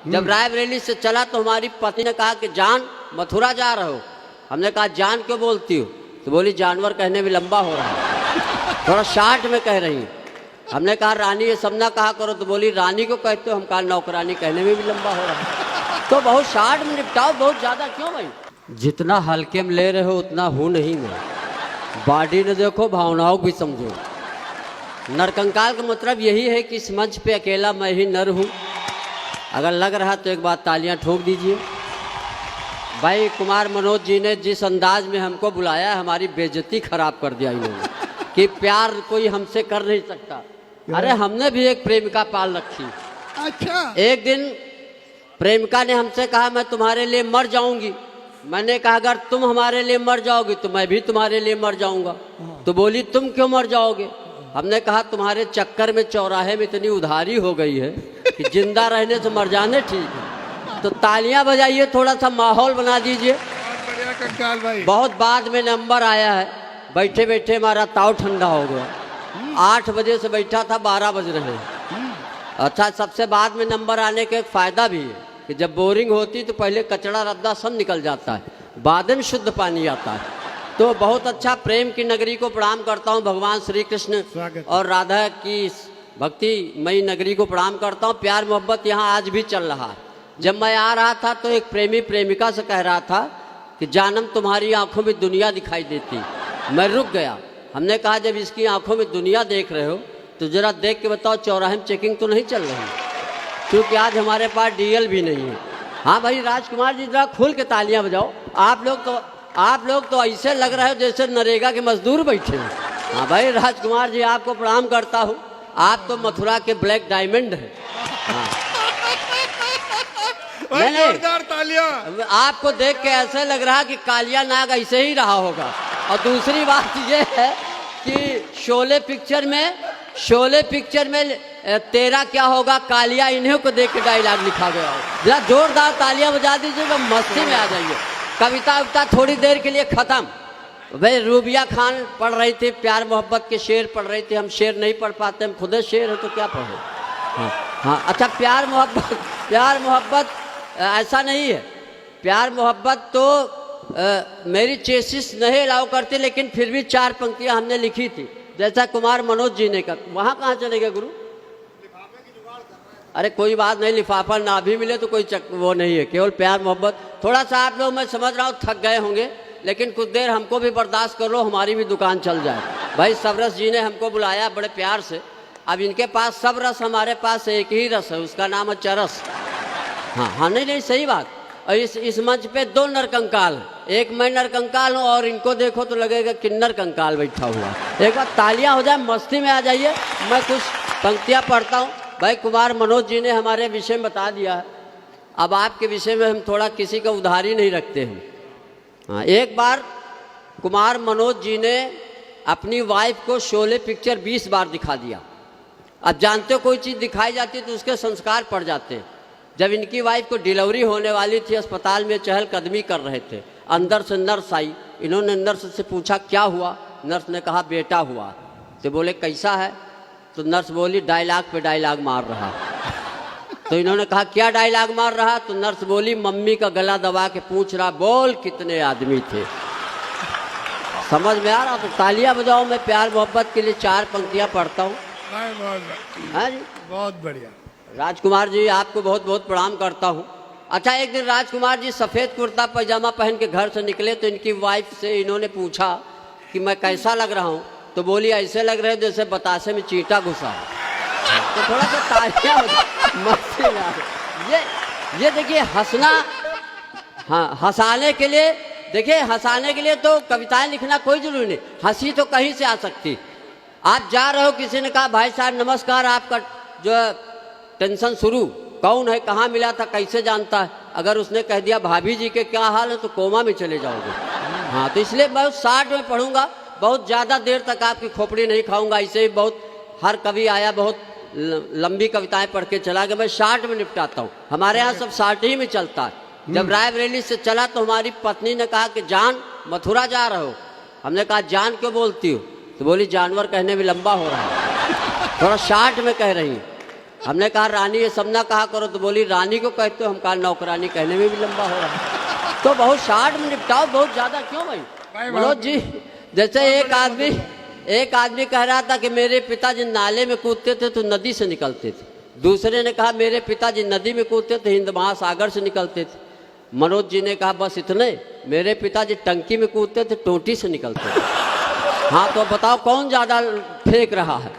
जब रायबरेली से चला तो हमारी पत्नी ने कहा कि जान मथुरा जा रहे हो। हमने कहा जान क्यों बोलती हो? तो बोली जानवर कहने में लंबा हो रहा है, थोड़ा शार्ट में कह रही। हमने कहा रानी ये सब ना कहा करो। तो बोली रानी को कहते हो? हम कहा नौकरानी कहने में भी लंबा हो रहा है। तो बहुत शार्ट में निपटाओ, बहुत ज़्यादा क्यों भाई? जितना हल्के में ले रहे हो उतना हूँ नहीं मैं। बॉडी ने देखो, भावनाओं को भी समझो। नरकंकाल का मतलब यही है कि इस मंच पे अकेला मैं ही नर हूँ। अगर लग रहा तो एक बार तालियां ठोक दीजिए। भाई कुमार मनोज जी ने जिस अंदाज में हमको बुलाया, हमारी बेइज्जती खराब कर दिया इन्होंने कि प्यार कोई हमसे कर नहीं सकता। अरे हमने भी एक प्रेमिका पाल रखी। अच्छा, एक दिन प्रेमिका ने हमसे कहा मैं तुम्हारे लिए मर जाऊंगी। मैंने कहा अगर तुम हमारे लिए मर जाओगी तो मैं भी तुम्हारे लिए मर जाऊंगा। तो बोली तुम क्यों मर जाओगे? हमने कहा तुम्हारे चक्कर में चौराहे में इतनी उधारी हो गई है कि जिंदा रहने से मर जाने ठीक है। तो तालियां बजाइए, थोड़ा सा माहौल बना दीजिए। बहुत बढ़िया कंकाल भाई। बहुत बाद में नंबर आया है, बैठे बैठे हमारा ताव ठंडा हो गया। 8 बजे से बैठा था, 12 बज रहे हैं। अच्छा, सबसे बाद में नंबर आने का एक फ़ायदा भी है कि जब बोरिंग होती तो पहले कचड़ा रद्दा सब निकल जाता है, बाद में शुद्ध पानी आता है। तो बहुत अच्छा, प्रेम की नगरी को प्रणाम करता हूँ। भगवान श्री कृष्ण और राधा की भक्ति मई नगरी को प्रणाम करता हूँ। प्यार मोहब्बत यहाँ आज भी चल रहा है। जब मैं आ रहा था तो एक प्रेमी प्रेमिका से कह रहा था कि जानम तुम्हारी आंखों में दुनिया दिखाई देती। मैं रुक गया। हमने कहा जब इसकी आंखों में दुनिया देख रहे हो तो जरा देख के बताओ चौराहे में चेकिंग तो नहीं चल रही? क्योंकि आज हमारे पास डीएल भी नहीं है। हाँ भाई राजकुमार जी जरा खुल के तालियां बजाओ। आप लोग तो ऐसे लग रहे हो जैसे नरेगा के मजदूर बैठे हैं। हाँ भाई राजकुमार जी आपको प्रणाम करता हूँ। आप तो मथुरा के ब्लैक डायमंड हैं। हाँ। जोरदार तालियां। आपको देख के ऐसे लग रहा कि कालिया नाग ऐसे ही रहा होगा। और दूसरी बात ये है कि शोले पिक्चर में तेरा क्या होगा कालिया, इन्हीं को देख के डायलॉग लिखा गया हो। जरा जोरदार तालियां बजा दीजिएगा, मस्ती में आ जाइए। कविता थोड़ी देर के लिए खत्म। भाई रूबिया खान पढ़ रही थी, प्यार मोहब्बत के शेर पढ़ रही थी। हम शेर नहीं पढ़ पाते, हम खुद शेर है तो क्या पढ़े। हाँ अच्छा, प्यार मोहब्बत ऐसा नहीं है। प्यार मोहब्बत तो मेरी चेसिस नहीं अलाउ करती, लेकिन फिर भी 4 पंक्तियां हमने लिखी थी, जैसा कुमार मनोज जी ने कहा। वहाँ कहाँ चले गए गुरु? अरे कोई बात नहीं, लिफाफा ना भी मिले तो कोई वो नहीं है, केवल प्यार मोहब्बत। थोड़ा सा आप लोग, मैं समझ रहा हूँ थक गए होंगे, लेकिन कुछ देर हमको भी बर्दाश्त कर लो, हमारी भी दुकान चल जाए। भाई सब रस जी ने हमको बुलाया बड़े प्यार से। अब इनके पास सब रस, हमारे पास एक ही रस है, उसका नाम है चरस। हाँ नहीं सही बात। और इस मंच पे 2 नरकंकाल हैं। एक मैं नरकंकाल हूँ और इनको देखो तो लगेगा किन्नर कंकाल बैठा हुआ। एक बार तालियां हो जाए, मस्ती में आ जाइए। मैं कुछ पंक्तियां पढ़ता हूँ। भाई कुमार मनोज जी ने हमारे विषय में बता दिया है। अब आपके विषय में हम थोड़ा किसी का उधारी नहीं रखते हैं। हाँ, एक बार कुमार मनोज जी ने अपनी वाइफ को शोले पिक्चर 20 बार दिखा दिया। अब जानते हो कोई चीज़ दिखाई जाती है तो उसके संस्कार पड़ जाते हैं। जब इनकी वाइफ को डिलीवरी होने वाली थी, अस्पताल में चहलकदमी कर रहे थे, अंदर से नर्स आई। इन्होंने नर्स से पूछा क्या हुआ? नर्स ने कहा बेटा हुआ। तो बोले कैसा है? तो नर्स बोली डायलॉग पे डायलॉग मार रहा। तो इन्होंने कहा क्या डायलॉग मार रहा? तो नर्स बोली मम्मी का गला दबा के पूछ रहा बोल कितने आदमी थे। समझ में आ रहा? तो तालियां बजाओ। मैं प्यार मोहब्बत के लिए 4 पंक्तियां पढ़ता हूँ। हाँ जी, बहुत बढ़िया। राजकुमार जी आपको बहुत बहुत प्रणाम करता हूँ। अच्छा, एक दिन राजकुमार जी सफ़ेद कुर्ता पैजामा पहन के घर से निकले तो इनकी वाइफ से इन्होंने पूछा कि मैं कैसा लग रहा हूँ? तो बोली ऐसे लग रहे हो जैसे बतासे में चींटा घुसा है। तो थोड़ा सा तालियां मस्ती ना। ये देखिए हंसना, हाँ हंसाने के लिए, देखिए हंसाने के लिए तो कविताएं लिखना कोई जरूरी नहीं, हंसी तो कहीं से आ सकती। आप जा रहे हो, किसी ने कहा भाई साहब नमस्कार, आपका जो टेंशन शुरू, कौन है, कहाँ मिला था, कैसे जानता है? अगर उसने कह दिया भाभी जी के क्या हाल है तो कोमा में चले जाओगे। हाँ, तो इसलिए बहुत 60 में पढ़ूंगा, बहुत ज़्यादा देर तक आपकी खोपड़ी नहीं खाऊंगा। ऐसे ही बहुत हर कवि आया बहुत लंबी कविताएं पढ़ के चला गया। मैं 60 में निपटाता हूँ। हमारे यहाँ सब 60 ही में चलता है। जब रायबरेली से चला तो हमारी पत्नी ने कहा कि जान मथुरा जा रहे हो। हमने कहा जान क्यों बोलती हो? तो बोली जानवर कहने में लंबा हो रहा है, थोड़ा शार्ट में कह रही। हमने कहा रानी ये सब ना कहा करो, तो बोली रानी को कहते हो, हम कहा नौकरानी, कहने में भी लंबा हो रहा है। तो बहुत शार्ट में निपटाओ, बहुत ज्यादा क्यों भाई मनोज जी। जैसे एक आदमी कह रहा था कि मेरे पिताजी नाले में कूदते थे तो नदी से निकलते थे, दूसरे ने कहा मेरे पिताजी नदी में कूदते थे हिंद महासागर से निकलते थे। मनोज जी ने कहा बस इतने, मेरे पिताजी टंकी में कूदते थे टोटी से निकलते थे। हाँ तो बताओ कौन ज़्यादा फेंक रहा है।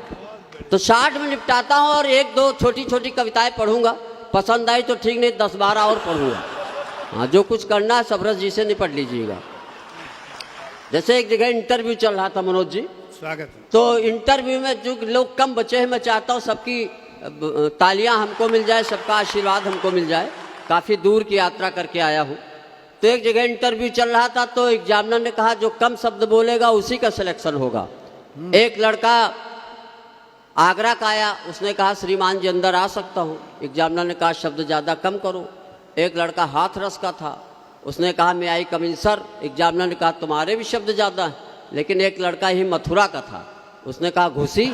तो शार्ट में निपटाता हूँ और एक दो छोटी छोटी कविताएं पढ़ूंगा, पसंद आई तो ठीक, नहीं 10-12 और पढ़ूंगा। हाँ जो कुछ करना है सबरस जी से निपट लीजिएगा। जैसे एक जगह इंटरव्यू चल रहा था मनोज जी, स्वागत है। तो इंटरव्यू में जो लोग कम बचे हैं, मैं चाहता हूँ सबकी तालियां हमको मिल जाए, सबका आशीर्वाद हमको मिल जाए। काफ़ी दूर की यात्रा करके आया हूँ। तो एक जगह इंटरव्यू चल रहा था, तो एग्जामिनर ने कहा जो कम शब्द बोलेगा उसी का सिलेक्शन होगा। एक लड़का आगरा का आया, उसने कहा श्रीमान जी अंदर आ सकता हूँ। एग्जामिनर ने कहा शब्द ज़्यादा कम करो। एक लड़का हाथरस का था, उसने कहा मैं आई कम इन सर। एग्जामिनर ने कहा तुम्हारे भी शब्द ज़्यादा हैं। लेकिन एक लड़का ही मथुरा का था, उसने कहा घुसी,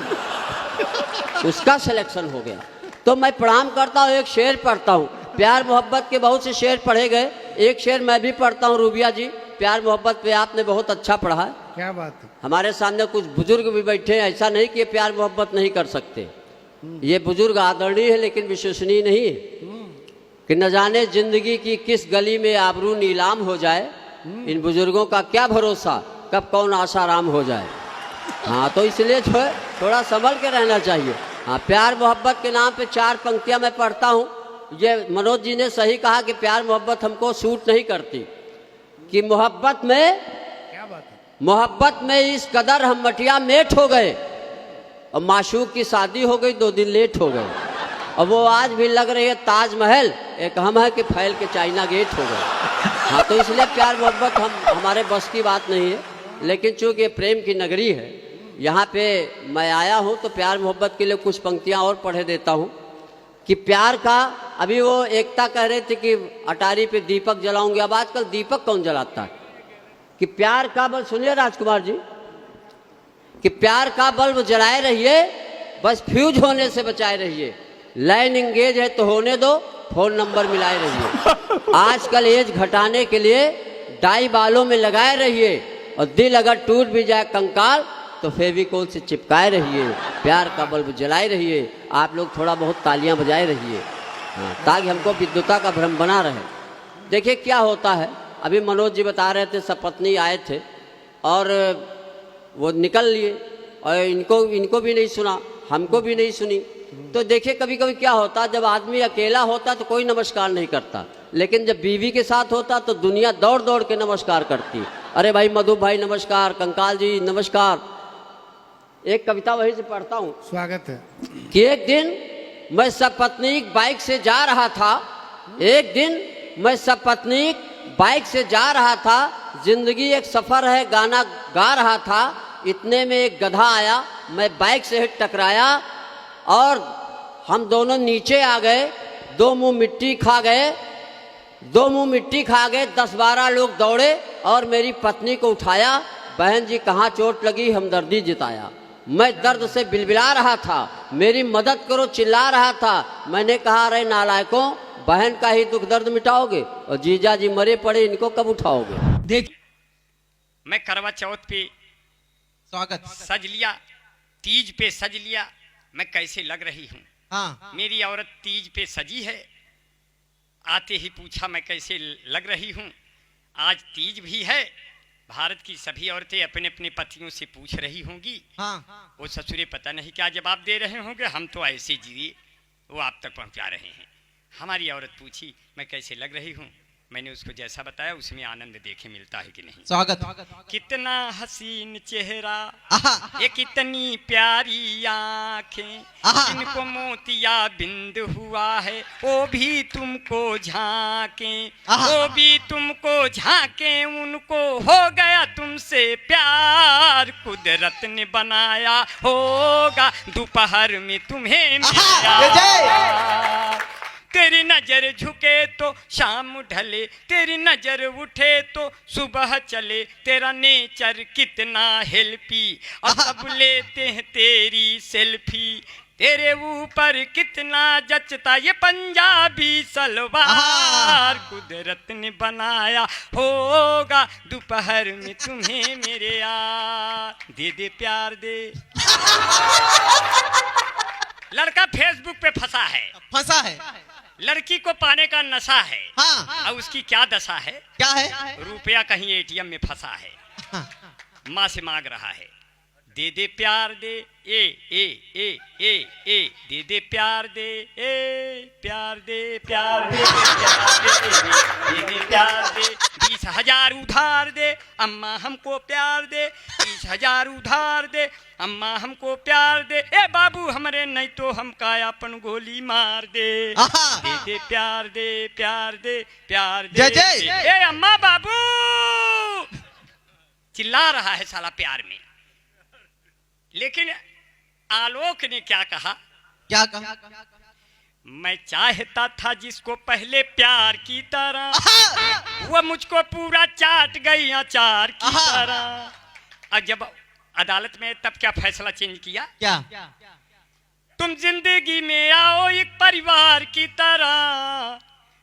उसका सिलेक्शन हो गया। तो मैं प्रणाम करता हूँ, एक शेर पढ़ता हूँ। प्यार मोहब्बत के बहुत से शेर पढ़े गए, एक शेर मैं भी पढ़ता हूँ। रूबिया जी प्यार मोहब्बत पे आपने बहुत अच्छा पढ़ा है। क्या बात है। हमारे सामने कुछ बुजुर्ग भी बैठे हैं, ऐसा नहीं कि ये प्यार मोहब्बत नहीं कर सकते। ये बुजुर्ग आदरणीय है लेकिन विश्वसनीय नहीं है कि न जाने जिंदगी की किस गली में आबरू नीलाम हो जाए। इन बुजुर्गों का क्या भरोसा कब कौन आसाराम हो जाए। हाँ तो इसलिए जो है थोड़ा संभल के रहना चाहिए। हाँ प्यार मोहब्बत के नाम पे 4 पंक्तियां मैं पढ़ता हूँ। ये मनोज जी ने सही कहा कि प्यार मोहब्बत हमको सूट नहीं करती, कि मोहब्बत में क्या बात है। मोहब्बत में इस कदर हम मटिया मेट हो गए और माशूक की शादी हो गई 2 दिन लेट हो गए, और वो आज भी लग रही है ताजमहल, एक हम है कि फैल के चाइना गेट हो गए। हाँ तो इसलिए प्यार मोहब्बत हमारे बस की बात नहीं है। लेकिन चूँकि ये प्रेम की नगरी है, यहाँ पे मैं आया हूँ तो प्यार मोहब्बत के लिए कुछ पंक्तियाँ और पढ़े देता हूँ कि प्यार का। अभी वो एकता कह रहे थे कि अटारी पे दीपक जलाऊंगे, अब आजकल दीपक कौन जलाता है। कि प्यार का बल्ब, सुनिए राजकुमार जी, कि प्यार का बल्ब जलाए रहिए, बस फ्यूज होने से बचाए रहिए। लाइन इंगेज है तो होने दो, फोन नंबर मिलाए रहिए। आजकल एज घटाने के लिए डाई बालों में लगाए रहिए, और दिल अगर टूट भी जाए कंकाल तो फेविकोल से चिपकाए रहिए। प्यार का बल्ब जलाए रहिए। आप लोग थोड़ा बहुत तालियां बजाए रहिए, हाँ, ताकि हमको विद्युता का भ्रम बना रहे। देखिए क्या होता है, अभी मनोज जी बता रहे थे सपत्नी आए थे और वो निकल लिए, और इनको भी नहीं सुना, हमको भी नहीं सुनी। तो देखिए कभी कभी क्या होता है, जब आदमी अकेला होता तो कोई नमस्कार नहीं करता, लेकिन जब बीवी के साथ होता तो दुनिया दौड़ दौड़ के नमस्कार करती। अरे भाई मधु भाई नमस्कार, कंकाल जी नमस्कार। एक कविता वहीं से पढ़ता हूँ। स्वागत है। कि एक दिन मैं सपत्नीक बाइक से जा रहा था, एक दिन मैं सपत्नीक बाइक से जा रहा था, जिंदगी एक सफ़र है गाना गा रहा था। इतने में एक गधा आया, मैं बाइक से हिट टकराया और हम दोनों नीचे आ गए। 2 मुंह मिट्टी खा गए, 10-12 लोग दौड़े और मेरी पत्नी को उठाया। बहन जी कहाँ चोट लगी, हमदर्दी जिताया। मैं दर्द से बिलबिला रहा था, मेरी मदद करो चिल्ला रहा था। मैंने कहा अरे नालायकों, बहन का ही दुख दर्द मिटाओगे और जीजा जी मरे पड़े, इनको कब उठाओगे। देख मैं करवा चौथ पे स्वागत। सज लिया, तीज पे सज लिया, मैं कैसे लग रही हूँ। हाँ मेरी औरत तीज पे सजी है, आते ही पूछा मैं कैसे लग रही हूँ। आज तीज भी है, भारत की सभी औरतें अपने अपने पतियों से पूछ रही होंगी। हाँ वो ससुरे पता नहीं क्या जवाब दे रहे होंगे, हम तो ऐसे जिए वो आप तक पहुँचा रहे हैं। हमारी औरत पूछी मैं कैसे लग रही हूँ, मैंने उसको जैसा बताया उसमें आनंद देखे मिलता है कि नहीं। स्वागत। कितना हसीन चेहरा, आहा, ये कितनी प्यारी आंखें, आहा, इनको मोतिया बिंद हुआ है, वो भी तुमको झांके, आहा, वो भी तुमको झांके, उनको हो गया तुमसे प्यार, कुदरत ने बनाया होगा दोपहर में तुम्हें मिला। तेरी नजर झुके तो शाम ढले, तेरी नजर उठे तो सुबह चले, तेरा नेचर कितना हेल्पी, और सब लेते हैं तेरी सेल्फी। तेरे ऊपर कितना जचता ये पंजाबी सलवार, कुदरत ने बनाया होगा दोपहर में तुम्हें मेरे यार, दे दे प्यार दे। लड़का फेसबुक पे फंसा है, लड़की को पाने का नशा है। हाँ। और उसकी क्या दशा है? क्या है? रुपया कहीं एटीएम में फंसा है। माँ से मांग रहा है, दे दे प्यार दे, ए ए ए ए ए दे दे प्यार दे, ए प्यार दे, प्यार दे, दे दे प्यार दे, 20,000 उधार दे, अम्मा हमको प्यार दे, 20,000 उधार दे, अम्मा हमको प्यार दे, ए बाबू हमरे नहीं तो हम कायापन गोली मार दे, दे दे प्यार दे, प्यार दे, प्यार दे, ए अम्मा बाबू। चिल्ला रहा है साला प्यार में। लेकिन आलोक ने क्या कहा? क्या कहा? मैं चाहता था जिसको पहले प्यार की तरह, वो मुझको पूरा चाट गई अचार की तरह। और जब अदालत में तब क्या फैसला चेंज किया? क्या? तुम जिंदगी में आओ एक परिवार की तरह,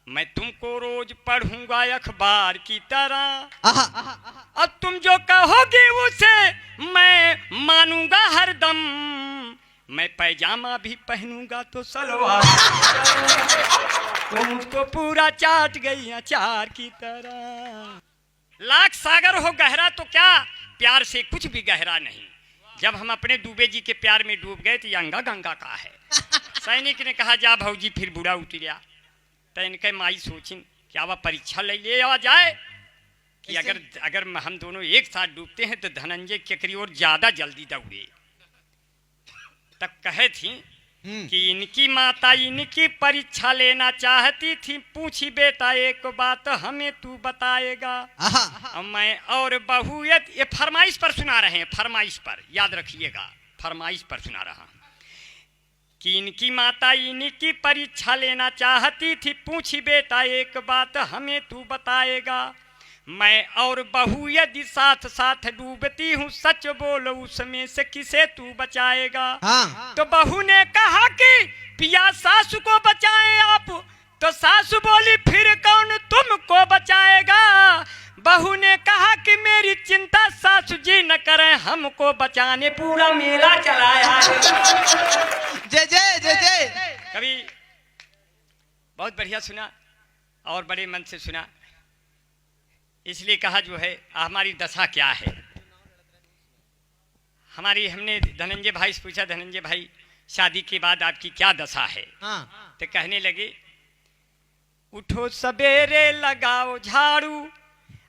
मैं तुमको रोज पढ़ूंगा अखबार की तरह, अब तुम जो कहोगे उसे मैं मानूंगा हरदम, मैं पैजामा भी पहनूंगा तो सलवार, तुम मुझको पूरा चाट गई अचार की तरह। लाख सागर हो गहरा तो क्या, प्यार से कुछ भी गहरा नहीं। जब हम अपने दुबे जी के प्यार में डूब गए तो यंगा गंगा का है। सैनिक ने कहा जा भौजी फिर बुरा उतरिया। तो इनके माई सोचिन क्या वह परीक्षा ले आ जाए कि अगर हम दोनों एक साथ डूबते हैं तो धनंजय केकरी और ज्यादा जल्दी दौड़े। तब कहे थी कि इनकी माता इनकी परीक्षा लेना चाहती थी, पूछी बेटा एक बात हमें तू बताएगा। मैं और बहू ये फरमाइश पर सुना रहे हैं, फरमाइश पर याद रखिएगा, फरमाइश पर सुना रहा हूं कि इनकी माता इनकी परीक्षा लेना चाहती थी, पूछी बेटा एक बात हमें तू बताएगा। मैं और बहू यदि साथ साथ डूबती हूँ, सच बोलो उसमें से किसे तू बचाएगा? तो बहू ने कहा कि पिया सासू को बचाएं आप, तो सासू बोली फिर कौन तुमको बचाएगा? बहू ने कहा कि मेरी चिंता सासू जी न करें, हमको बचाने पूरा मेला चलाया। जय जय जय जय। कभी बहुत बढ़िया सुना और बड़े मन से सुना, इसलिए कहा जो है हमारी दशा क्या है। हमने धनंजय भाई से पूछा, धनंजय भाई शादी के बाद आपकी क्या दशा है? तो कहने लगे उठो सवेरे लगाओ झाड़ू,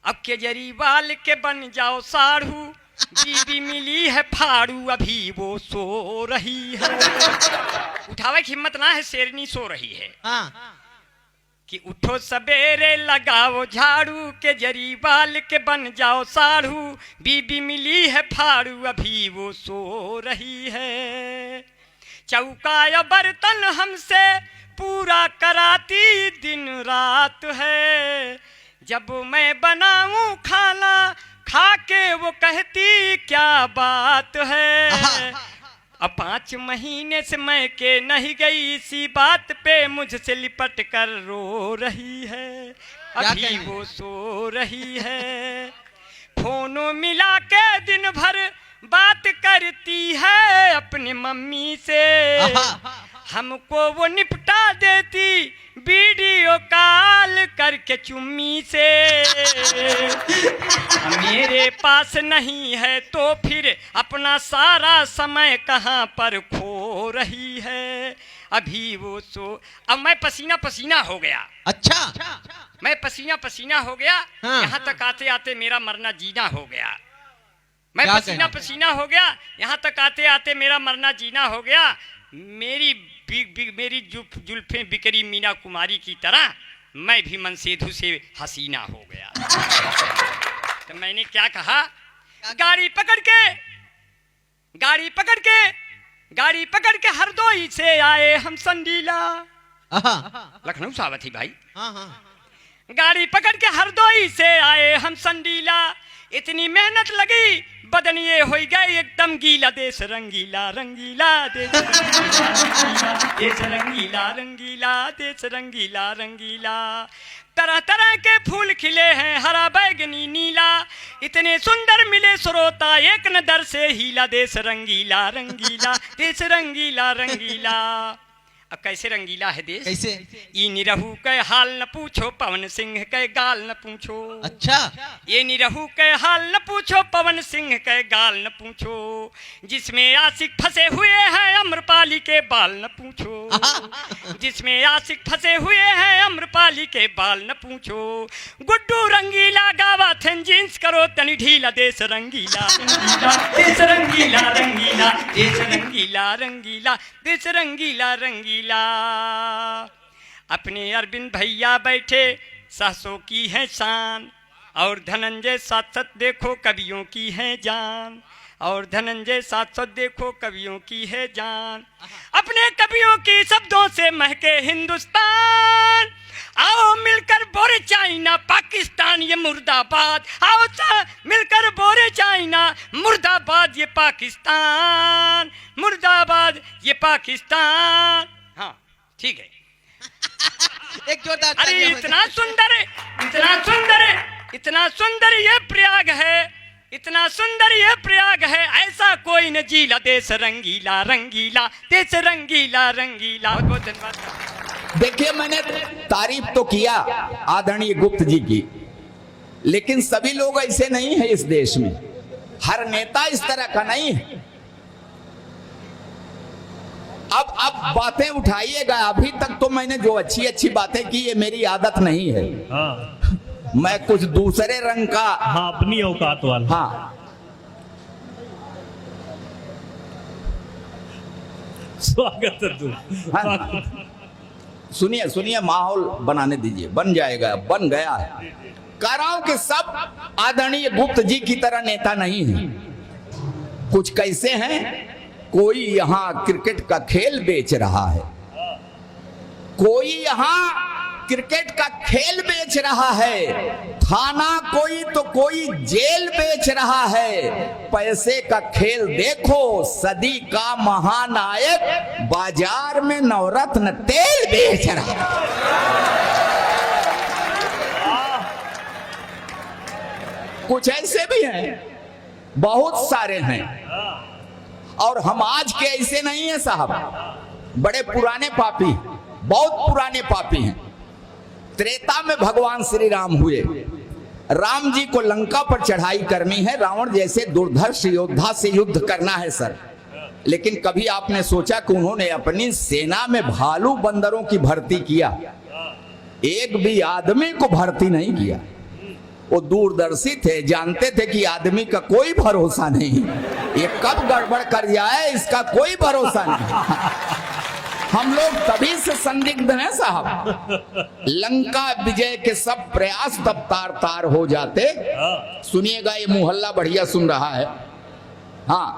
अब केजरीवाल के बन जाओ साढ़ू, बीबी मिली है फाड़ू अभी वो सो रही है। उठावे की हिम्मत ना है, शेरनी सो रही है। कि उठो सवेरे लगाओ झाड़ू, केजरीवाल के बन जाओ साढ़ू, बीबी मिली है फाड़ू अभी वो सो रही है। चौका या बर्तन हमसे पूरा कराती दिन रात है, जब मैं बनाऊं खाना खा के वो कहती क्या बात है। अब 5 महीने से मैं के नहीं गई, इसी बात पे मुझसे लिपट कर रो रही है, अभी वो सो रही है। फोनो मिला के दिन भर बात करती है अपनी मम्मी से, हमको वो निपटा देती वीडियो कॉल करके चुम्मी से। मेरे पास नहीं है तो फिर अपना सारा समय कहाँ पर खो रही है, अभी वो सो। अब मैं पसीना पसीना हो गया। अच्छा, मैं पसीना पसीना हो गया। यहाँ तक आते आते मेरा मरना जीना हो गया। मैं पसीना पसीना हो गया, यहाँ तक आते आते मेरा मरना जीना हो गया। मेरी जुल्फें बिकरी मीना कुमारी की तरह मैं भी मनसेधु से हसीना हो गया। तो मैंने क्या कहा, गाड़ी पकड़ के हरदोई से आए हम संडीला। लखनऊ सावथी भाई। गाड़ी पकड़ के हरदोई से आए हम संडीला, इतनी मेहनत लगी बदन ये हो गए एकदम गीला। देश रंगीला रंगीला देश रंगीला, देश रंगीला रंगीला, देश रंगीला रंगीला। तरह तरह के फूल खिले हैं, हरा बैगनी नीला, इतने सुंदर मिले श्रोता एक नजर से हीला। देश रंगीला रंगीला, देश रंगीला रंगीला। अब कैसे रंगीला है देश? कैसे? ये निरहू के हाल न पूछो, पवन सिंह के गाल न पूछो। अच्छा, ये निरहू के हाल न पूछो, पवन सिंह के गाल न पूछो। जिसमें आशिक फंसे हुए हैं अम्रपाली के बाल न पूछो। जिसमें आशिक फंसे हुए हैं अम्रपाली के बाल न पूछो। गुड्डू रंगीला गावा थे जींस करो तनी ढीला। देश रंगीला रंगीला, देश रंगीला रंगीला, देश रंगीला रंगीला, देश रंगीला रंगीला। अपने अरविंद भैया बैठे सासों की है शान, और धनंजय साथ देखो कवियों की है जान। और धनंजय साथ देखो कवियों की है जान। अपने कवियों की शब्दों से महके हिंदुस्तान। आओ मिलकर बोरे चाइना पाकिस्तान ये मुर्दाबाद। आओ मिलकर बोरे चाइना मुर्दाबाद ये पाकिस्तान, मुर्दाबाद ये पाकिस्तान। हाँ ठीक है। एक जोरदार अरे तालियां हो इतना सुंदर, इतना सुंदर, इतना सुंदर ये प्रयाग है, इतना सुंदर ये प्रयाग है, ऐसा कोई न जीला। देश रंगीला रंगीला, देश रंगीला रंगीला। बहुत बहुत धन्यवाद। देखिए, मैंने तारीफ तो किया आदरणीय गुप्त जी की, लेकिन सभी लोग ऐसे नहीं है इस देश में। हर नेता इस तरह का नहीं है। अब बातें उठाइएगा। अभी तक तो मैंने जो अच्छी अच्छी बातें की, ये मेरी आदत नहीं है। हाँ, मैं कुछ दूसरे रंग का, हाँ, अपनी औकात वाला। हाँ, स्वागत है तू। हाँ। सुनिए सुनिए, माहौल बनाने दीजिए, बन जाएगा, बन गया है। कह रहा हूं कि सब आदरणीय गुप्त जी की तरह नेता नहीं है। कुछ कैसे हैं, कोई यहां क्रिकेट का खेल बेच रहा है, कोई यहां क्रिकेट का खेल बेच रहा है, थाना कोई तो कोई जेल बेच रहा है। पैसे का खेल देखो, सदी का महानायक बाजार में नवरत्न तेल बेच रहा है। कुछ ऐसे भी हैं, बहुत सारे हैं। और हम आज के ऐसे नहीं हैं साहब, बड़े पुराने पापी, बहुत पुराने पापी हैं। त्रेता में भगवान श्री राम हुए, राम जी को लंका पर चढ़ाई करनी है, रावण जैसे दुर्धर्ष योद्धा से युद्ध करना है सर। लेकिन कभी आपने सोचा कि उन्होंने अपनी सेना में भालू बंदरों की भर्ती किया? एक भी आदमी को भर्ती नहीं किया। वो दूरदर्शी थे, जानते थे कि आदमी का कोई भरोसा नहीं, ये कब गड़बड़ कर जाए इसका कोई भरोसा नहीं। हम लोग तभी से संदिग्ध हैं साहब। लंका विजय के सब प्रयास तब तार तार हो जाते। सुनिएगा, ये मोहल्ला बढ़िया सुन रहा है। हाँ,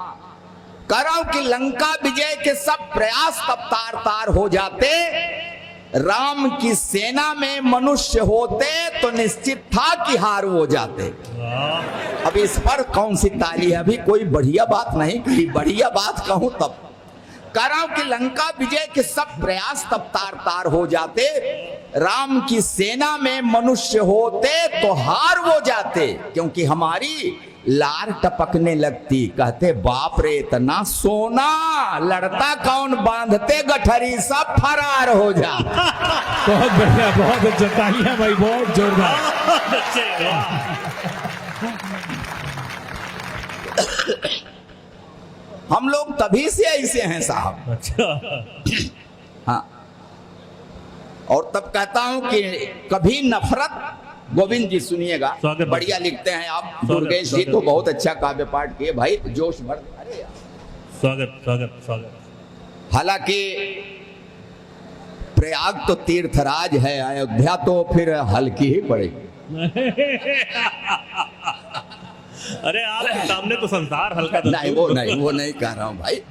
कह रहा हूं कि लंका विजय के सब प्रयास तब तार तार हो जाते। राम की सेना में मनुष्य होते तो निश्चित था कि हार हो जाते। अब इस पर कौन सी ताली है? अभी कोई बढ़िया बात नहीं कही, बढ़िया बात कहूं तब। कह रहा हूं कि लंका विजय के सब प्रयास तब तार तार हो जाते। राम की सेना में मनुष्य होते तो हार हो जाते, क्योंकि हमारी लार टपकने लगती। कहते बाप रे इतना सोना, लड़ता कौन, बांधते गठरी सब फरार हो जा। बहुत बढ़िया, बहुत अच्छा, तालियां भाई, बहुत जोरदार। हम लोग तभी से ऐसे हैं साहब। अच्छा, हाँ, और तब कहता हूं कि कभी नफरत। गोविंद जी सुनिएगा, स्वागत। बढ़िया लिखते हैं आप। स्वागत, दुर्गेश जी तो स्वागत। बहुत अच्छा काव्य पाठ किए भाई, जोश भर। अरे यार, स्वागत स्वागत स्वागत। हालांकि प्रयाग तो तीर्थराज है, अयोध्या तो फिर हल्की ही पड़ेगी। अरे आपके सामने तो संसार हल्का था। नहीं, वो नहीं कह रहा हूं भाई।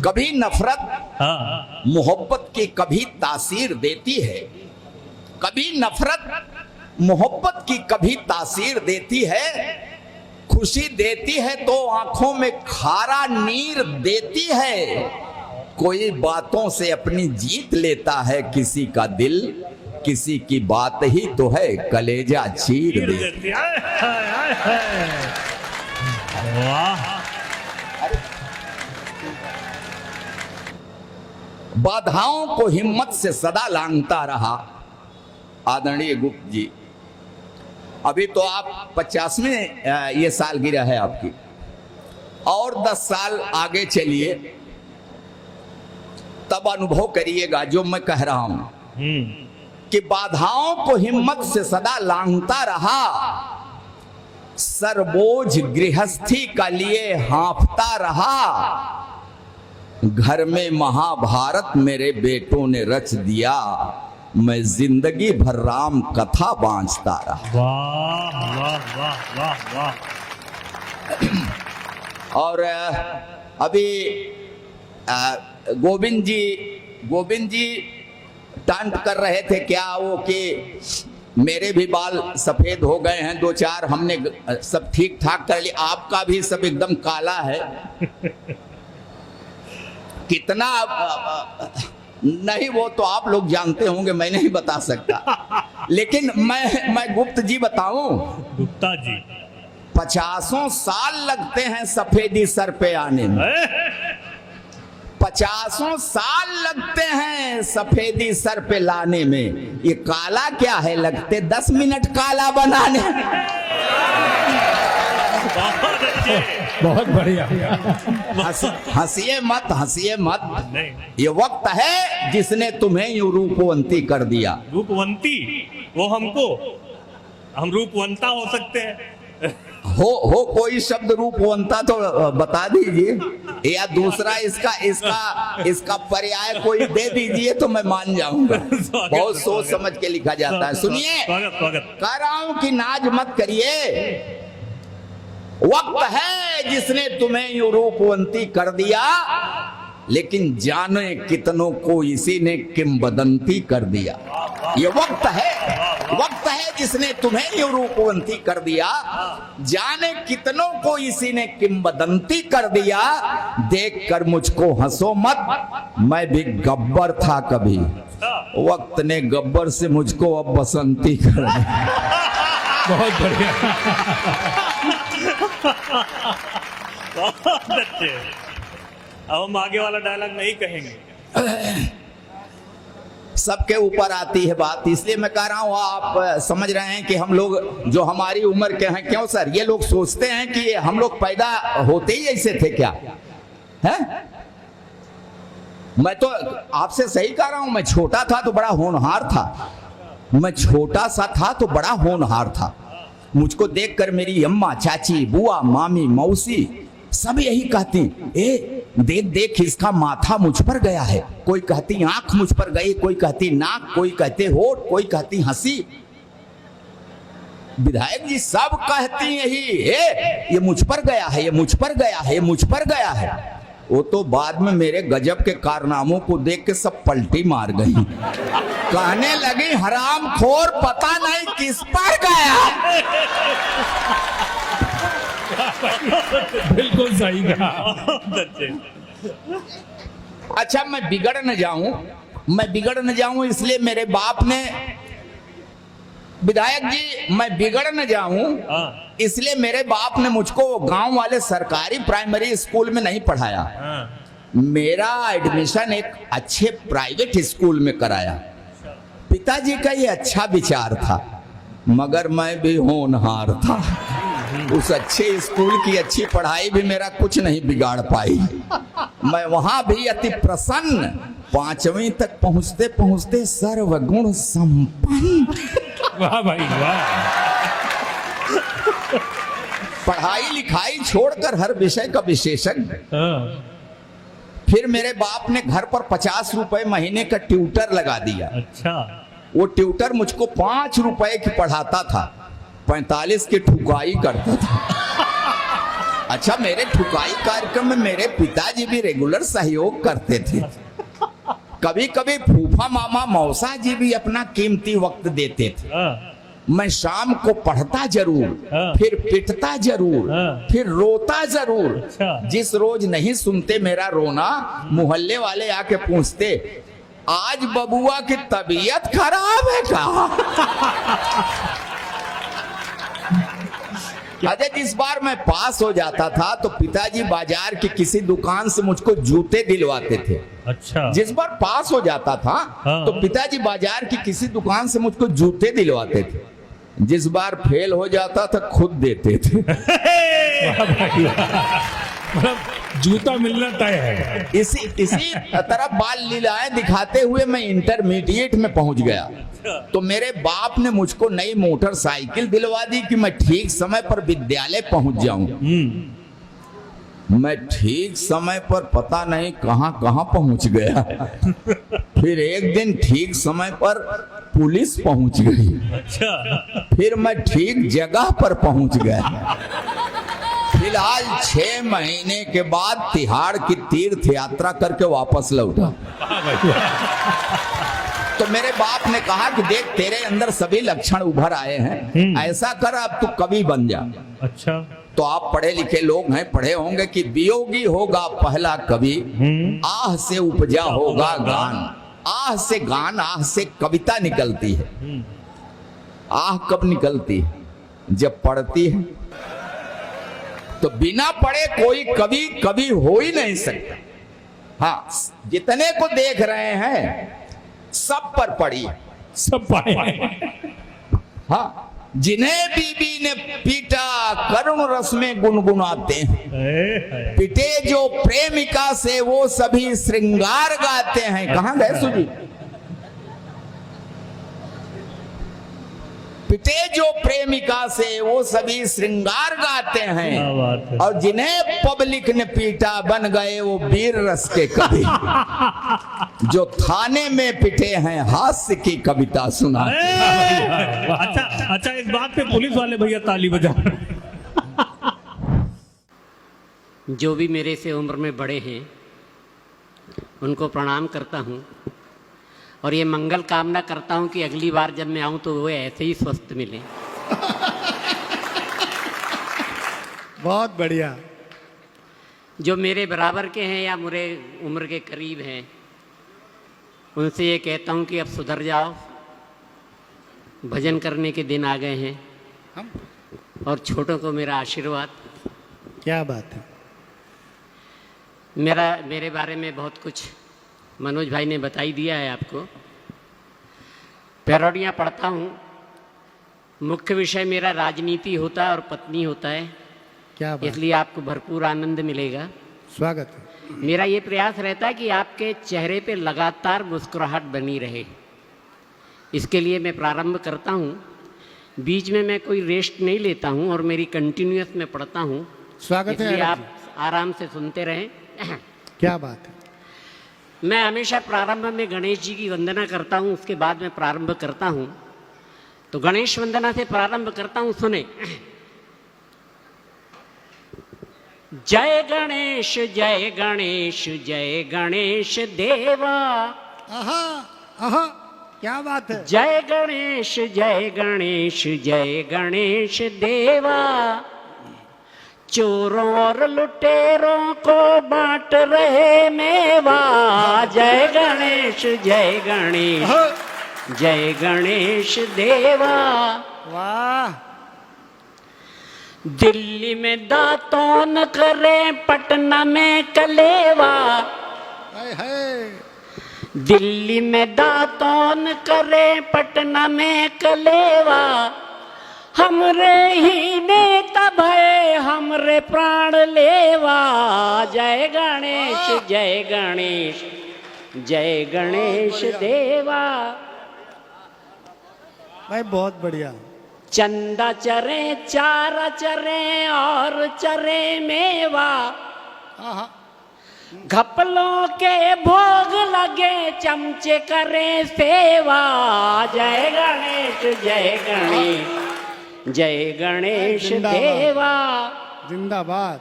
कभी नफरत हाँ मोहब्बत की कभी तासीर देती है, कभी नफरत मोहब्बत की कभी तासीर देती है, खुशी देती है तो आंखों में खारा नीर देती है, कोई बातों से अपनी जीत लेता है किसी का दिल, किसी की बात ही तो है कलेजा चीर देती। वाह बाधाओं को हिम्मत से सदा लांघता रहा। आदरणीय गुप्त जी, अभी तो आप 50वें ये सालगिरह है आपकी, और 10 साल आगे चलिए तब अनुभव करिएगा जो मैं कह रहा हूं कि बाधाओं को हिम्मत से सदा लांघता रहा, सरबोझ गृहस्थी का लिए हाँफता रहा, घर में महाभारत मेरे बेटों ने रच दिया, मैं जिंदगी भर राम कथा बांचता रहा। वाह वाह वाह वाह वाह। और अभी गोविंद जी टांट कर रहे थे क्या वो कि मेरे भी बाल सफेद हो गए हैं 2-4, हमने सब ठीक ठाक कर लिया, आपका भी सब एकदम काला है। कितना नहीं वो तो आप लोग जानते होंगे, मैं नहीं बता सकता, लेकिन मैं गुप्त जी बताऊं, गुप्ता जी 50 साल लगते हैं सफेदी सर पे आने में, 50 साल लगते हैं सफेदी सर पे लाने में, ये काला क्या है, लगते 10 मिनट काला बनाने। बहुत बढ़िया। हंसिए मत, नहीं ये वक्त है जिसने तुम्हें यूं रूपवंती कर दिया। रूपवंती वो हमको, हम रूपवंता हो सकते हैं। हो कोई शब्द रूपवंता तो बता दीजिए, या दूसरा इसका पर्याय कोई दे दीजिए तो मैं मान जाऊंगा। बहुत सोच समझ के लिखा जाता है। सुनिए, स्वागत। कह रहा हूं कि नाज मत करिए, वक्त है जिसने तुम्हें यूं रूपवंती कर दिया, लेकिन जाने कितनों को इसी ने किंवदंती कर दिया। ये वक्त है जिसने तुम्हें यूं रूपवंती कर दिया, जाने कितनों को इसी ने किंवदंती कर दिया। देख कर मुझको हंसो मत, मैं भी गब्बर था कभी, वक्त ने गब्बर से मुझको अब बसंती कर दिया। बहुत बढ़िया। बहुत अच्छे। अब हम आगे वाला डायलॉग नहीं कहेंगे। सबके ऊपर आती है बात, इसलिए मैं कह रहा हूं आप समझ रहे हैं कि हम लोग जो हमारी उम्र के हैं, क्यों सर ये लोग सोचते हैं कि हम लोग पैदा होते ही ऐसे थे क्या है? मैं तो आपसे सही कह रहा हूं, मैं छोटा था तो बड़ा होनहार था, मैं छोटा सा था तो बड़ा होनहार था। मुझको देखकर मेरी अम्मा, चाची, बुआ, मामी, मौसी सब यही कहती, ए देख देख इसका माथा मुझ पर गया है। कोई कहती आंख मुझ पर गई, कोई कहती नाक, कोई कहते होठ, कोई कहती हंसी। विधायक जी सब कहती यही, ये मुझ पर गया है, ये मुझ पर गया है, ये मुझ पर गया है। वो तो बाद में मेरे गजब के कारनामों को देख के सब पलटी मार गई, कहने लगी हरामखोर पता नहीं किस पर गया। बिल्कुल सही कहा। अच्छा मैं बिगड़ न जाऊं इसलिए मेरे बाप ने, विधायक जी मैं बिगड़ न जाऊं इसलिए मेरे बाप ने मुझको गांव वाले सरकारी प्राइमरी स्कूल में नहीं पढ़ाया, मेरा एडमिशन एक अच्छे प्राइवेट स्कूल में कराया। पिताजी का ये अच्छा विचार था, मगर मैं भी होनहार था। उस अच्छे स्कूल की अच्छी पढ़ाई भी मेरा कुछ नहीं बिगाड़ पाई। मैं वहां भी अति प्रसन्न, 5वीं तक पहुंचते पहुंचते सर्वगुण संपन्न। वाह भाई वाह। पढ़ाई लिखाई छोड़कर हर विषय का विशेषज्ञ। फिर मेरे बाप ने घर पर 50 रुपए महीने का ट्यूटर लगा दिया। अच्छा। वो ट्यूटर मुझको 5 रुपए की पढ़ाता था, 45 की ठुकाई करता था। अच्छा, मेरे ठुकाई कार्यक्रम में मेरे पिताजी भी रेगुलर सहयोग करते थे। कभी कभी फूफा मामा मौसा जी भी अपना कीमती वक्त देते थे। हाँ, मैं शाम को पढ़ता जरूर, हाँ। फिर पिटता जरूर, हाँ। फिर रोता जरूर। अच्छा। जिस रोज नहीं सुनते मेरा रोना, मोहल्ले वाले आके पूछते, आज बबुआ की तबीयत खराब है क्या? अजय, जिस बार मैं पास हो जाता था तो पिताजी बाजार की किसी दुकान से मुझको जूते दिलवाते थे। अच्छा। जिस बार पास हो जाता था हाँ। तो पिताजी बाजार की किसी दुकान से मुझको जूते दिलवाते थे। जिस बार फेल हो जाता था खुद देते थे। वाह भाई वाह। मतलब जूता मिलना तय है। इसी तरह बाल लीलाएं दिखाते हुए मैं इंटरमीडिएट में पहुंच गया। तो मेरे बाप ने मुझको नई मोटरसाइकिल दिलवा दी कि मैं ठीक समय पर विद्यालय पहुंच जाऊं। मैं ठीक समय पर पता नहीं कहां कहां पहुंच गया। फिर एक दिन ठीक समय पर पुलिस पहुंच गई। अच्छा। फिर मैं ठीक जगह पर पहुंच गया। फिलहाल 6 महीने के बाद तिहाड़ की तीर्थ यात्रा करके वापस लौटा। तो मेरे बाप ने कहा कि देख, तेरे अंदर सभी लक्षण उभर आए हैं, ऐसा कर अब तू कवि बन जा। अच्छा। तो आप पढ़े लिखे लोग हैं, पढ़े होंगे कि वियोगी होगा पहला कवि, आह से उपजा होगा गान। आह से गान, आह से कविता निकलती है। आह कब निकलती है? जब पढ़ती है। तो बिना पढ़े कोई कवि कवि हो ही नहीं सकता। हाँ, जितने को देख रहे हैं सब पर पड़ी, सब पाए। हाँ, जिन्हें बीबी ने पीटा करुण रस में गुनगुनाते हैं। पिटे जो प्रेमिका से वो सभी श्रृंगार गाते हैं। कहां गए सुजी? पिटे जो प्रेमिका से वो सभी श्रृंगार गाते हैं। क्या बात है। और जिन्हें पब्लिक ने पीटा बन गए वो वीर रस के कवि। जो थाने में पिटे हैं हास्य की कविता सुना। अच्छा अच्छा, इस बात पे पुलिस वाले भैया ताली बजा। जो भी मेरे से उम्र में बड़े हैं उनको प्रणाम करता हूँ और ये मंगल कामना करता हूँ कि अगली बार जब मैं आऊँ तो वो ऐसे ही स्वस्थ मिले। बहुत बढ़िया। जो मेरे बराबर के हैं या मेरे उम्र के करीब हैं उनसे ये कहता हूँ कि अब सुधर जाओ, भजन करने के दिन आ गए हैं। और छोटों को मेरा आशीर्वाद। क्या बात है। मेरे बारे में बहुत कुछ मनोज भाई ने बताई दिया है आपको। पैरोडियाँ पढ़ता हूँ। मुख्य विषय मेरा राजनीति होता है और पत्नी होता है, क्या बात। इसलिए आपको भरपूर आनंद मिलेगा। स्वागत है। मेरा ये प्रयास रहता है कि आपके चेहरे पे लगातार मुस्कुराहट बनी रहे। इसके लिए मैं प्रारंभ करता हूँ। बीच में मैं कोई रेस्ट नहीं लेता हूँ और मेरी कंटिन्यूअस में पढ़ता हूँ। स्वागत है। इसलिए आप आराम से सुनते रहें। क्या बात है। मैं हमेशा प्रारंभ में गणेश जी की वंदना करता हूँ, उसके बाद में प्रारंभ करता हूँ। तो गणेश वंदना से प्रारंभ करता हूँ, सुने। जय गणेश जय गणेश जय गणेश देवा। आहा आहा, क्या बात है। जय गणेश जय गणेश जय गणेश देवा। चोरों और लुटेरों को बांट रहे मेवा। जय गणेश जय गणेश जय गणेश देवा। वाह। दिल्ली में दांतों न करे, पटना में कलेवा। हाय हाय। दिल्ली में दांतों न करे, पटना में कलेवा। हमरे ही नेता भय हमरे प्राण लेवा। जय गणेश जय गणेश जय गणेश देवा। भाई बहुत बढ़िया। चंदा चरे चारा चरे और चरे मेवा। आहा। घपलों के भोग लगे चमचे करे सेवा। जय गणेश जय गणेश जय गणेश जिंदाबाद। देवा। जिंदाबाद।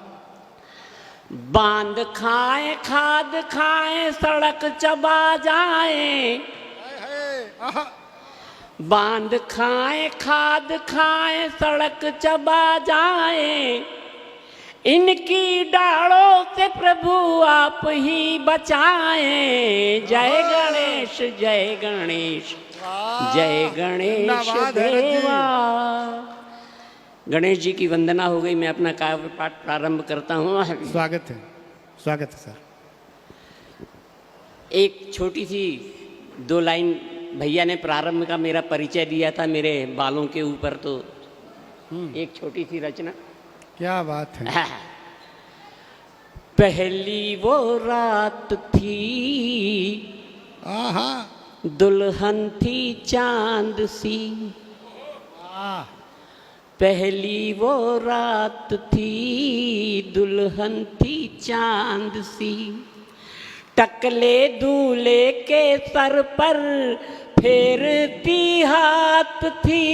बांध खाए खाद खाए सड़क चबा जाए, आहा, बांध खाए खाद खाए सड़क चबा जाए, इनकी डालों से प्रभु आप ही बचाएं। जय गणेश जय गणेश जय गणेश धन्यवाद है रथ जी। देवा। गणेश जी की वंदना हो गई, मैं अपना काव्य पाठ प्रारंभ करता हूँ। स्वागत है सर। एक छोटी सी 2 लाइन भैया ने प्रारंभ का मेरा परिचय दिया था मेरे बालों के ऊपर, तो एक छोटी सी रचना। क्या बात है। पहली वो रात थी, आहा, दुल्हन थी चांद सी, आह, पहली वो रात थी, दुल्हन थी चांद सी, टकले दूल्हे के सर पर फेरती हाथ थी,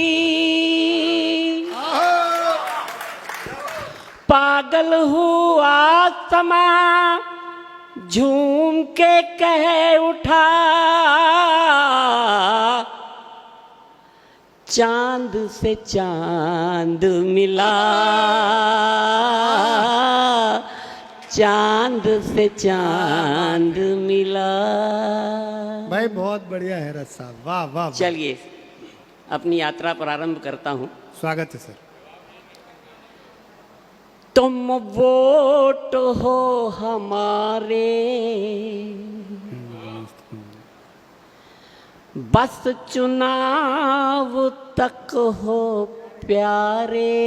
पागल हुआ समा झूम के कह उठा, चांद से चांद मिला, चांद से चांद मिला। भाई बहुत बढ़िया है रथ साहब, वाह वाह वाह। चलिए अपनी यात्रा प्रारंभ करता हूँ। स्वागत है सर। तुम वोट हो हमारे, बस चुनाव तक हो प्यारे,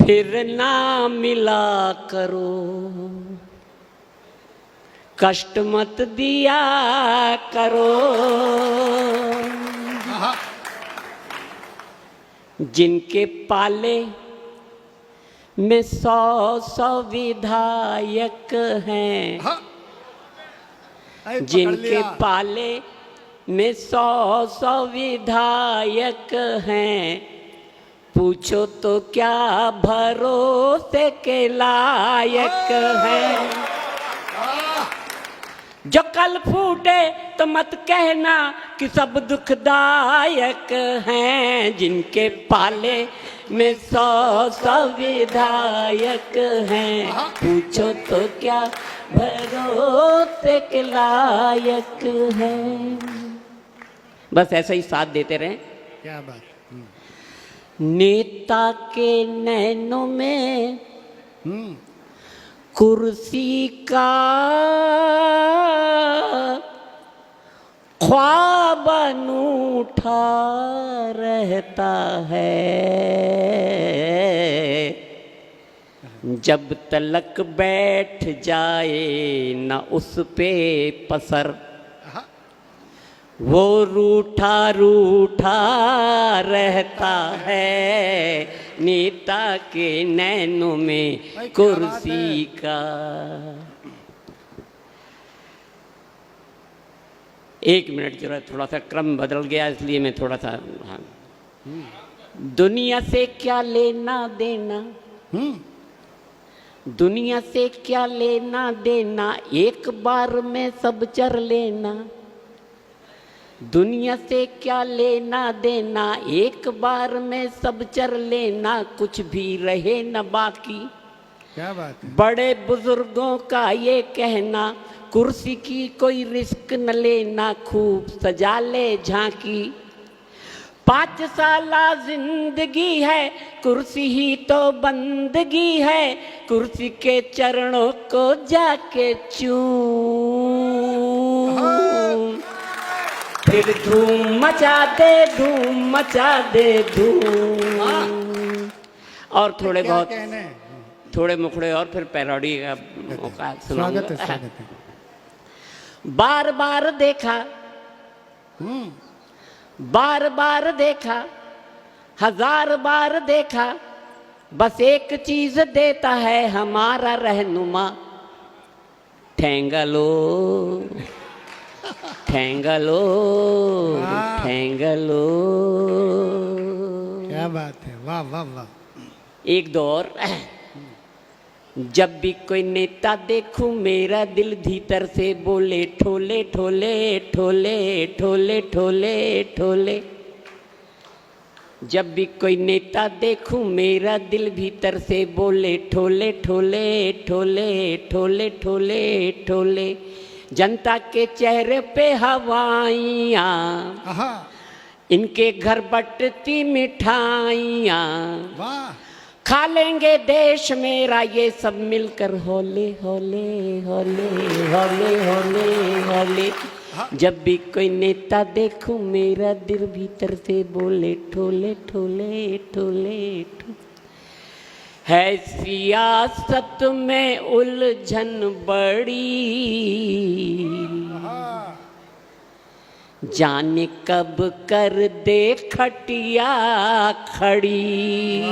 फिर ना मिला करो, कष्ट मत दिया करो। जिनके पाले में 100 विधायक हैं, जिनके पाले में 100 विधायक हैं, पूछो तो क्या भरोसे के लायक हैं। जो कल फूटे तो मत कहना कि सब दुखदायक हैं, जिनके पाले में 100 विधायक हैं, पूछो तो क्या भरोसे के लायक हैं। बस ऐसा ही साथ देते रहें। क्या बात। नेता के नैनों में कुर्सी का ख्वाब अनूठा रहता है, जब तलक बैठ जाए न उस पे पसर, वो रूठा रूठा रहता है। नेता के नैनों में कुर्सी का। एक मिनट जरा, थोड़ा सा क्रम बदल गया इसलिए मैं थोड़ा सा। हाँ। दुनिया से क्या लेना देना, दुनिया से क्या लेना देना, एक बार में सब चर लेना। दुनिया से क्या लेना देना, एक बार में सब चर लेना, कुछ भी रहे न बाकी। क्या बात है। बड़े बुजुर्गों का ये कहना, कुर्सी की कोई रिस्क न लेना, खूब सजा ले झांकी। 5 साला जिंदगी है, कुर्सी ही तो बंदगी है, कुर्सी के चरणों को जाके चूम, फिर धूम मचा दे, धूम मचा दे धूम। और थोड़े क्या बहुत कहने हैं? थोड़े मुखड़े और फिर पैरोडी का मौका सुनाऊंगा। स्वागत है, स्वागत है। बार बार देखा, बार बार देखा, 1000 बार देखा, बस एक चीज देता है हमारा रहनुमा, ठेंगा लो ठेंगा लो ठेंगा लो। क्या बात है, वाह वाह वाह। एक दो और। जब भी कोई नेता देखूं मेरा दिल भीतर से बोले ठोले ठोले ठोले ठोले ठोले ठोले। जब भी कोई नेता देखूं मेरा दिल भीतर से बोले ठोले ठोले ठोले ठोले ठोले ठोले। जनता के चेहरे पे हवाइयाँ, आहा, इनके घर बटती मिठाइयाँ, वाह, खा लेंगे देश मेरा ये सब मिलकर होले होले होले होले होले होले। जब भी कोई नेता देखूं मेरा दिल भीतर से बोले ठोले ठोले ठोले ठोले। है सियासत में उलझन बड़ी, जाने कब कर दे खटिया खड़ी।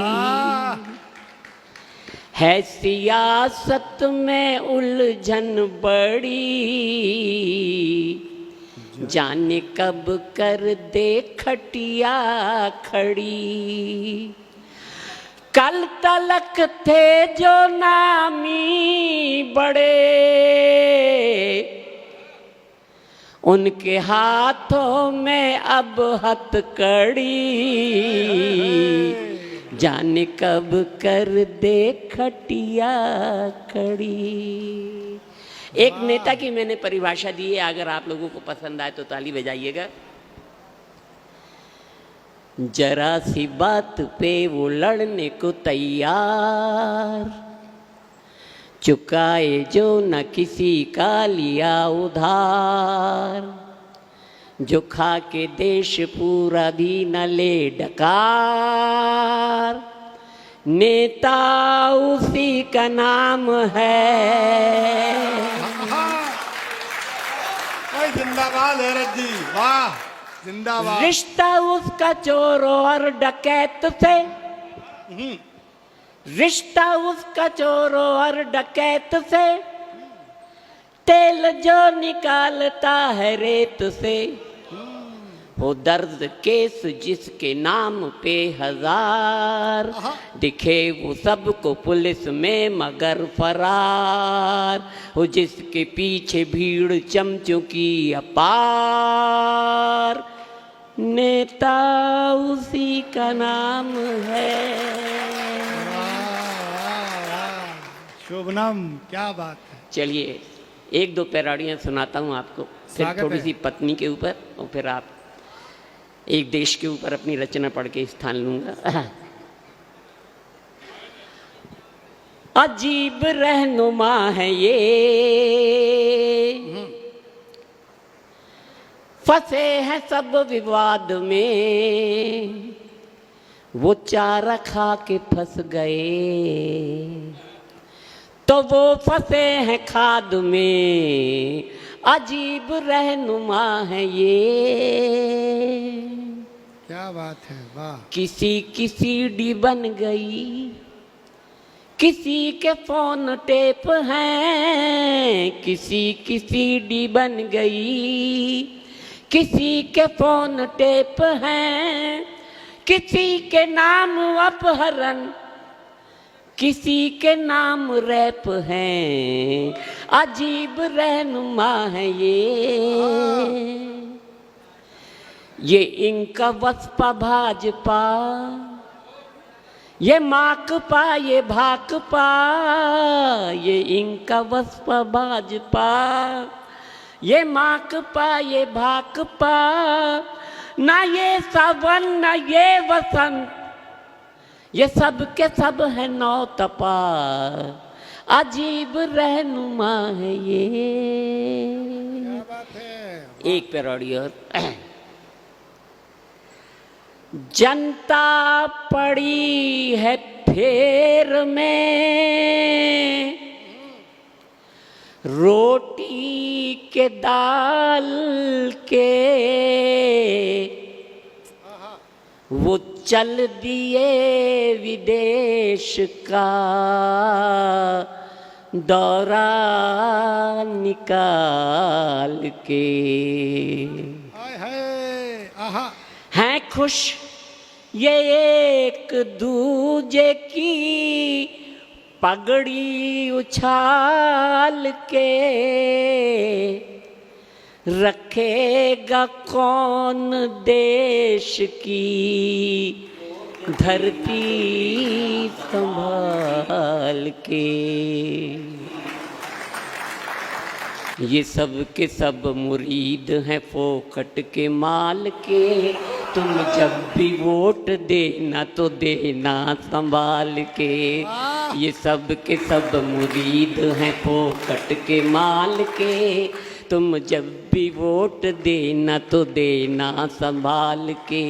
है सियासत में उलझन बड़ी, जाने कब कर दे खटिया खड़ी। कल तलक थे जो नामी बड़े, उनके हाथों में अब हथकड़ी, जाने कब कर दे खटिया खड़ी। एक नेता की मैंने परिभाषा दी है, अगर आप लोगों को पसंद आए तो ताली बजाइएगा। जरा सी बात पे वो लड़ने को तैयार, चुकाए जो न किसी का लिया उधार, जो खा के देश पूरा भी न ले डकार, नेता उसी का नाम है। जिंदाबाद हैरत जी, वाह, जिंदाबाद। रिश्ता उसका चोर और डकैत से, रिश्ता उसका चोर और डकैत से, तेल जो निकालता है रेत से। वो दर्द केस जिसके नाम पे हजार, दिखे वो सबको पुलिस में मगर फरार। वो जिसके पीछे भीड़ चमचों की अपार, नेता उसी का नाम है। शुभ नाम, क्या बात है। चलिए एक दो पैराडियाँ सुनाता हूँ आपको, फिर थोड़ी सी पत्नी के ऊपर और फिर आप एक देश के ऊपर अपनी रचना पढ़ के स्थान लूंगा। अजीब रहनुमा है ये, फंसे हैं सब विवाद में, वो चारा खा के फंस गए तो वो फंसे हैं खाद में। अजीब रहनुमा है ये, क्या बात है, वाह। किसी की सीडी बन गई, किसी के फोन टेप हैं, किसी की सीडी बन गई, किसी के फोन टेप हैं, किसी के नाम अपहरण, किसी के नाम रैप हैं। अजीब रहनुमा है ये इनका वस्पा भाजपा, ये माकपा ये भाकपा, ये इनका वस्पा भाजपा, ये माकपा ये भाकपा, ना ये सावन ना ये वसंत, ये सब के सब है नौतपा। अजीब रहनुमा है ये। क्या बात है। एक पैरोडी और। जनता पड़ी है फेर में, रोटी के दाल के, वो चल दिए विदेश का दौरा निकाल के। हाय हाय, आहा। हैं खुश ये एक दूजे की पगड़ी उछाल के रखेगा कौन देश की धरती संभाल के। ये सब के सब मुरीद हैं फोकट के माल के, तुम जब भी वोट देना तो देना संभाल के। ये सब के सब मुरीद हैं फोकट के माल के, तुम जब भी वोट देना तो देना संभाल के।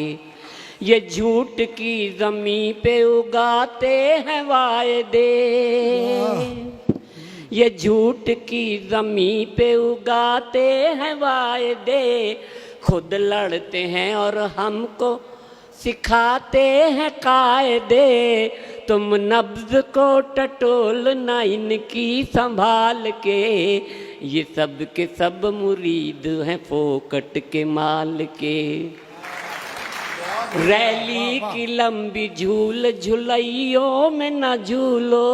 ये झूठ की ज़मीं पे उगाते हैं वायदे, ये झूठ की ज़मीं पे उगाते हैं वायदे, खुद लड़ते हैं और हमको सिखाते हैं कायदे। तुम नब्ज़ को टटोलना इनकी संभाल के, ये सब के सब मुरीद हैं फोकट के माल के। रैली की लंबी झूल झुलैयों में न झूलो,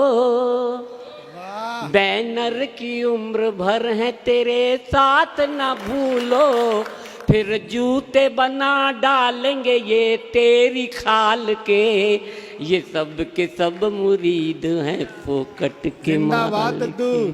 बैनर की उम्र भर है तेरे साथ न भूलो, फिर जूते बना डालेंगे ये तेरी खाल के। ये सब के सब मुरीद हैं फोकट के माल के।